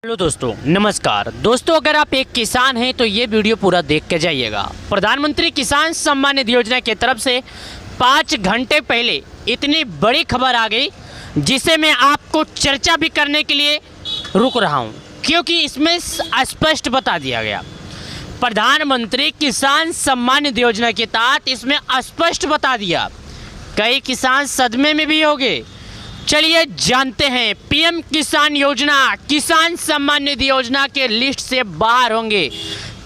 Hello दोस्तों, नमस्कार दोस्तों। अगर आप एक किसान हैं तो ये वीडियो पूरा देख के जाइएगा। प्रधानमंत्री किसान सम्मान निधि योजना की तरफ से 5 घंटे पहले इतनी बड़ी खबर आ गई जिसे मैं आपको चर्चा भी करने के लिए रुक रहा हूँ, क्योंकि इसमें स्पष्ट बता दिया गया। प्रधानमंत्री किसान सम्मान निधि योजना के तहत इसमें स्पष्ट बता दिया। कई किसान सदमे में भी हो गए। चलिए जानते हैं, पीएम किसान योजना, किसान सम्मान निधि योजना के लिस्ट से बाहर होंगे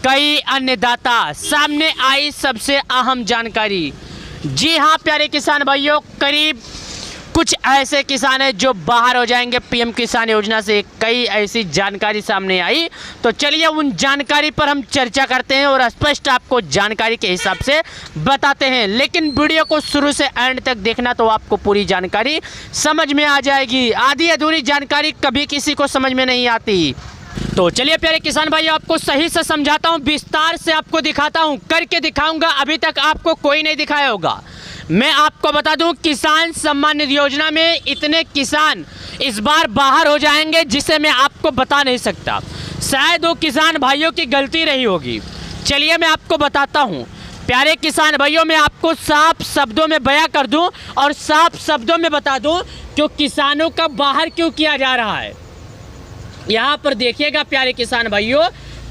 कई अन्नदाता। सामने आई सबसे अहम जानकारी। जी हां प्यारे किसान भाइयों, करीब कुछ ऐसे किसान हैं जो बाहर हो जाएंगे पीएम किसान योजना से। कई ऐसी जानकारी सामने आई, तो चलिए उन जानकारी पर हम चर्चा करते हैं और स्पष्ट आपको जानकारी के हिसाब से बताते हैं। लेकिन वीडियो को शुरू से एंड तक देखना, तो आपको पूरी जानकारी समझ में आ जाएगी। आधी अधूरी जानकारी कभी किसी को समझ में नहीं आती। तो चलिए प्यारे किसान भाई, आपको सही से समझाता हूँ, विस्तार से आपको दिखाता हूँ, करके दिखाऊंगा। अभी तक आपको कोई नहीं दिखाया होगा। मैं आपको बता दूं, किसान सम्मान निधि योजना में इतने किसान इस बार बाहर हो जाएंगे जिसे मैं आपको बता नहीं सकता। शायद वो किसान भाइयों की गलती रही होगी। चलिए मैं आपको बताता हूं। प्यारे किसान भाइयों, मैं आपको साफ शब्दों में बयां कर दूं और साफ शब्दों में बता दूं कि किसानों का बाहर क्यों किया जा रहा है। यहाँ पर देखिएगा प्यारे किसान भाइयों,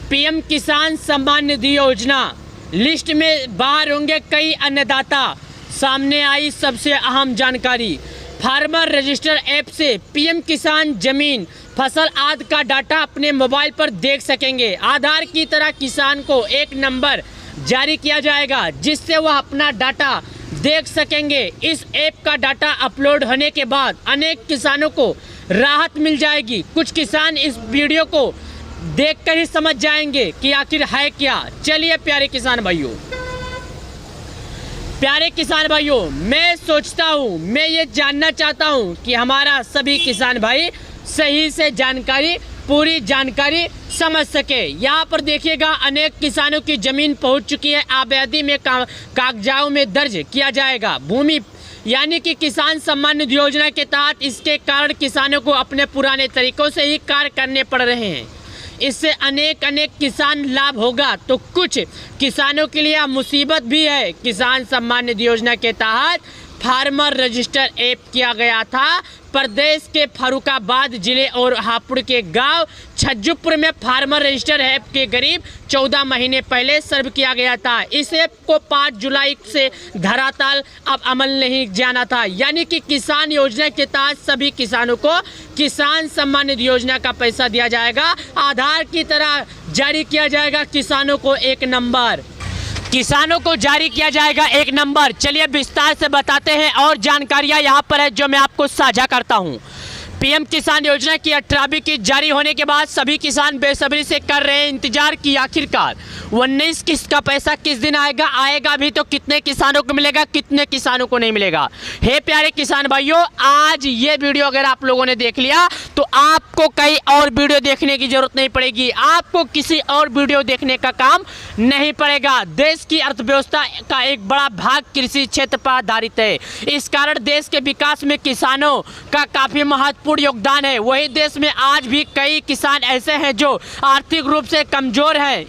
पीएम किसान सम्मान निधि योजना लिस्ट में बाहर होंगे कई अन्नदाता। सामने आई सबसे अहम जानकारी। फार्मर रजिस्टर ऐप से पीएम किसान जमीन, फसल आदि का डाटा अपने मोबाइल पर देख सकेंगे। आधार की तरह किसान को एक नंबर जारी किया जाएगा जिससे वह अपना डाटा देख सकेंगे। इस ऐप का डाटा अपलोड होने के बाद अनेक किसानों को राहत मिल जाएगी। कुछ किसान इस वीडियो को देखकर ही समझ जाएंगे कि आखिर है क्या। चलिए प्यारे किसान भाइयों, प्यारे किसान भाइयों, मैं सोचता हूँ, मैं ये जानना चाहता हूँ कि हमारा सभी किसान भाई सही से जानकारी, पूरी जानकारी समझ सके। यहाँ पर देखिएगा, अनेक किसानों की जमीन पहुँच चुकी है। आबादी में कागजातों में दर्ज किया जाएगा भूमि, यानी कि किसान सम्मान निधि योजना के तहत इसके कारण किसानों को अपने पुराने तरीकों से ही कार्य करने पड़ रहे हैं। इससे अनेक किसान लाभ होगा, तो कुछ किसानों के लिए मुसीबत भी है। किसान सम्मान निधि योजना के तहत फार्मर रजिस्टर ऐप किया गया था। प्रदेश के फर्रुखाबाद जिले और हापुड़ के गांव छज्जूपुर में फार्मर रजिस्टर ऐप के करीब 14 महीने पहले सर्व किया गया था। इस ऐप को 5 जुलाई से धरातल अब अमल नहीं जाना था, यानी कि किसान योजना के तहत सभी किसानों को किसान सम्मान निधि योजना का पैसा दिया जाएगा। आधार की तरह जारी किया जाएगा किसानों को एक नंबर, किसानों को जारी किया जाएगा एक नंबर। चलिए विस्तार से बताते हैं और जानकारियां यहाँ पर है जो मैं आपको साझा करता हूँ। पीएम किसान योजना की 18वीं किस्त जारी होने के बाद सभी किसान बेसब्री से कर रहे हैं इंतजार की आखिरकार 19 किस्त का पैसा किस दिन आएगा भी तो कितने किसानों को मिलेगा, कितने किसानों को नहीं मिलेगा। हे प्यारे किसान भाइयों, आज ये वीडियो अगर आप लोगों ने देख लिया तो आपको कई और वीडियो देखने की जरूरत नहीं पड़ेगी। आपको किसी और वीडियो देखने का काम नहीं पड़ेगा। देश की अर्थव्यवस्था का एक बड़ा भाग कृषि क्षेत्र पर आधारित है। इस कारण देश के विकास में किसानों का काफी महत्वपूर्ण योगदान है। वही देश में आज भी कई किसान ऐसे हैं जो आर्थिक रूप से कमजोर हैं।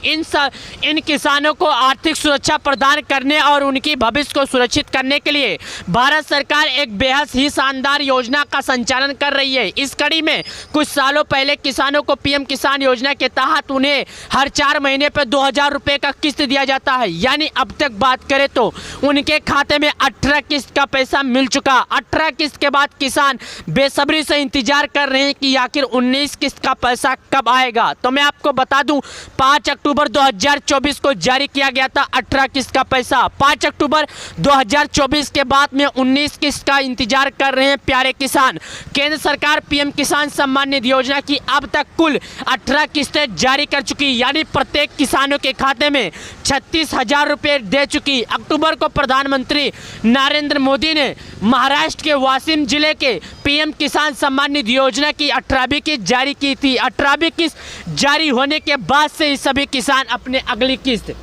इन किसानों को आर्थिक सुरक्षा प्रदान करने और उनकी भविष्य को सुरक्षित करने के लिए भारत सरकार एक बेहद ही शानदार योजना का संचालन कर रही है। इस कड़ी में कुछ सालों पहले किसानों को पीएम किसान योजना के तहत उन्हें हर 4 महीने पर 2000 रुपए का किस्त दिया जाता है। यानी अब तक बात करें तो उनके खाते में 18 किस्त का पैसा मिल चुका। 18 किस्त के बाद किसान बेसब्री से इंतजार कर रहे हैं कि आखिर 19 किस्त का पैसा कब आएगा। तो मैं आपको बता दूं, 5 अक्टूबर 2024 को जारी किया गया था 18 किस्त का पैसा। 5 अक्टूबर 2024 के बाद में 19 किस्त का इंतजार कर रहे हैं प्यारे किसान। केंद्र सरकार पीएम किसान सम्मान निधि योजना की अब तक कुल 18 किस्तें जारी कर चुकी, यानी प्रत्येक किसानों के खाते में 36,000 रुपए दे चुकी। अक्टूबर को प्रधानमंत्री नरेंद्र मोदी ने महाराष्ट्र के वाशिम जिले के पीएम किसान सम्मान निधि योजना की 18वीं किस्त जारी की थी। 18वीं किस्त जारी होने के बाद से ही सभी किसान अपने अगली किस्त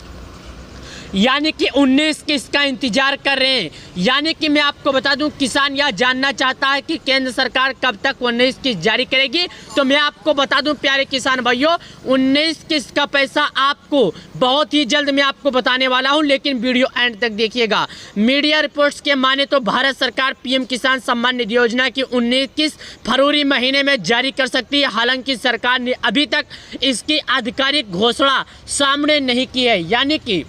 यानी कि 19 किस्त का इंतजार कर रहे हैं। यानी कि मैं आपको बता दूं, किसान यह जानना चाहता है कि केंद्र सरकार कब तक 19 किस्त जारी करेगी। तो मैं आपको बता दूं प्यारे किसान भाइयों, 19 किस्त का पैसा आपको बहुत ही जल्द मैं आपको बताने वाला हूं, लेकिन वीडियो एंड तक देखिएगा। मीडिया रिपोर्ट्स के माने तो भारत सरकार पीएम किसान सम्मान निधि योजना की 19 किस्त फरवरी महीने में जारी कर सकती है। हालांकि सरकार ने अभी तक इसकी आधिकारिक घोषणा सामने नहीं की है। यानी कि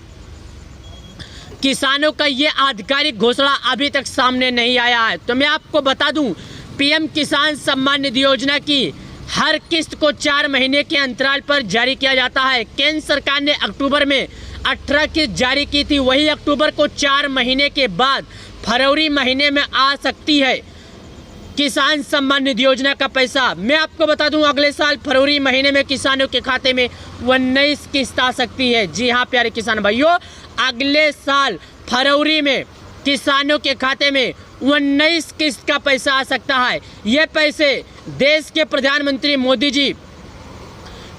किसानों का ये आधिकारिक घोषणा अभी तक सामने नहीं आया है। तो मैं आपको बता दूं, पीएम किसान सम्मान निधि योजना की हर किस्त को 4 महीने के अंतराल पर जारी किया जाता है। केंद्र सरकार ने अक्टूबर में 18 किस्त जारी की थी, वही अक्टूबर को 4 महीने के बाद फरवरी महीने में आ सकती है किसान सम्मान निधि योजना का पैसा। मैं आपको बता दूं, अगले साल फरवरी महीने में किसानों के खाते में 19 किस्त आ सकती है। जी हाँ प्यारे किसान भाइयों, अगले साल फरवरी में किसानों के खाते में 19 किस्त का पैसा आ सकता है। ये पैसे देश के प्रधानमंत्री मोदी जी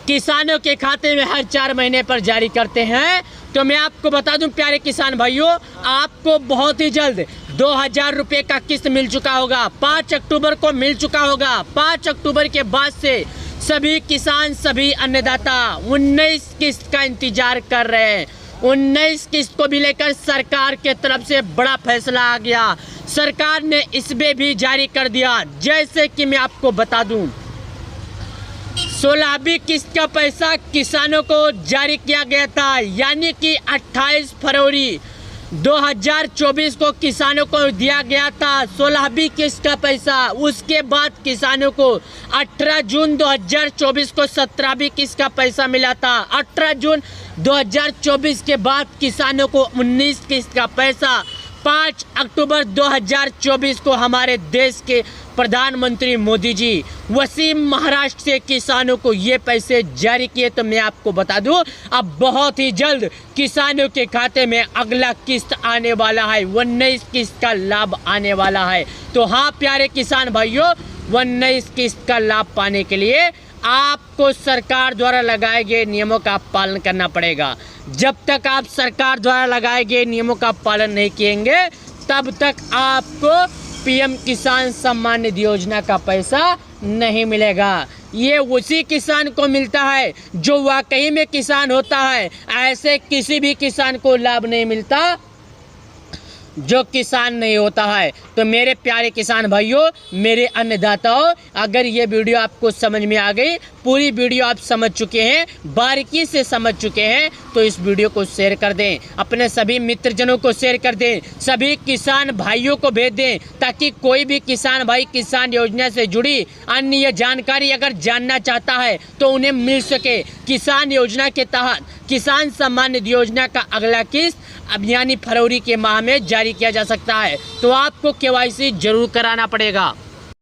किसानों के खाते में हर 4 महीने पर जारी करते हैं। तो मैं आपको बता दूं प्यारे किसान भाइयों, आपको बहुत ही जल्द 2000 रुपये का किस्त मिल चुका होगा। 5 अक्टूबर को मिल चुका होगा। 5 अक्टूबर के बाद से सभी किसान, सभी अन्नदाता 19 किस्त का इंतजार कर रहे हैं। 19 किस्त को भी लेकर सरकार के तरफ से बड़ा फैसला आ गया। सरकार ने इसमें भी जारी कर दिया। जैसे कि मैं आपको बता दूं, 16वीं किस्त का पैसा किसानों को जारी किया गया था। यानी कि 28 फरवरी 2024 को किसानों को दिया गया था 16वीं किस्त का पैसा। उसके बाद किसानों को 18 जून 2024 को 17वीं किस्त का पैसा मिला था। 18 जून 2024 के बाद किसानों को 19 किस्त का पैसा 5 अक्टूबर 2024 को हमारे देश के प्रधानमंत्री मोदी जी वसीम महाराष्ट्र से किसानों को ये पैसे जारी किए। तो मैं आपको बता दूं, अब बहुत ही जल्द किसानों के खाते में अगला किस्त आने वाला है। 19 किस्त का लाभ आने वाला है। तो हाँ प्यारे किसान भाइयों, 19 किस्त का लाभ पाने के लिए आपको सरकार द्वारा लगाए गए नियमों का पालन करना पड़ेगा। जब तक आप सरकार द्वारा लगाए गए नियमों का पालन नहीं किएंगे, तब तक आपको पीएम किसान सम्मान निधि योजना का पैसा नहीं मिलेगा। ये उसी किसान को मिलता है जो वाकई में किसान होता है। ऐसे किसी भी किसान को लाभ नहीं मिलता जो किसान नहीं होता है। तो मेरे प्यारे किसान भाइयों, मेरे अन्नदाताओं, अगर ये वीडियो आपको समझ में आ गई, पूरी वीडियो आप समझ चुके हैं, बारीकी से समझ चुके हैं, तो इस वीडियो को शेयर कर दें, अपने सभी मित्रजनों को शेयर कर दें, सभी किसान भाइयों को भेज दें, ताकि कोई भी किसान भाई किसान योजना से जुड़ी अन्य जानकारी अगर जानना चाहता है तो उन्हें मिल सके। किसान योजना के तहत किसान सम्मान निधि योजना का अगला किस्त अब यानी फरवरी के माह में जारी किया जा सकता है। तो आपको केवाईसी जरूर कराना पड़ेगा।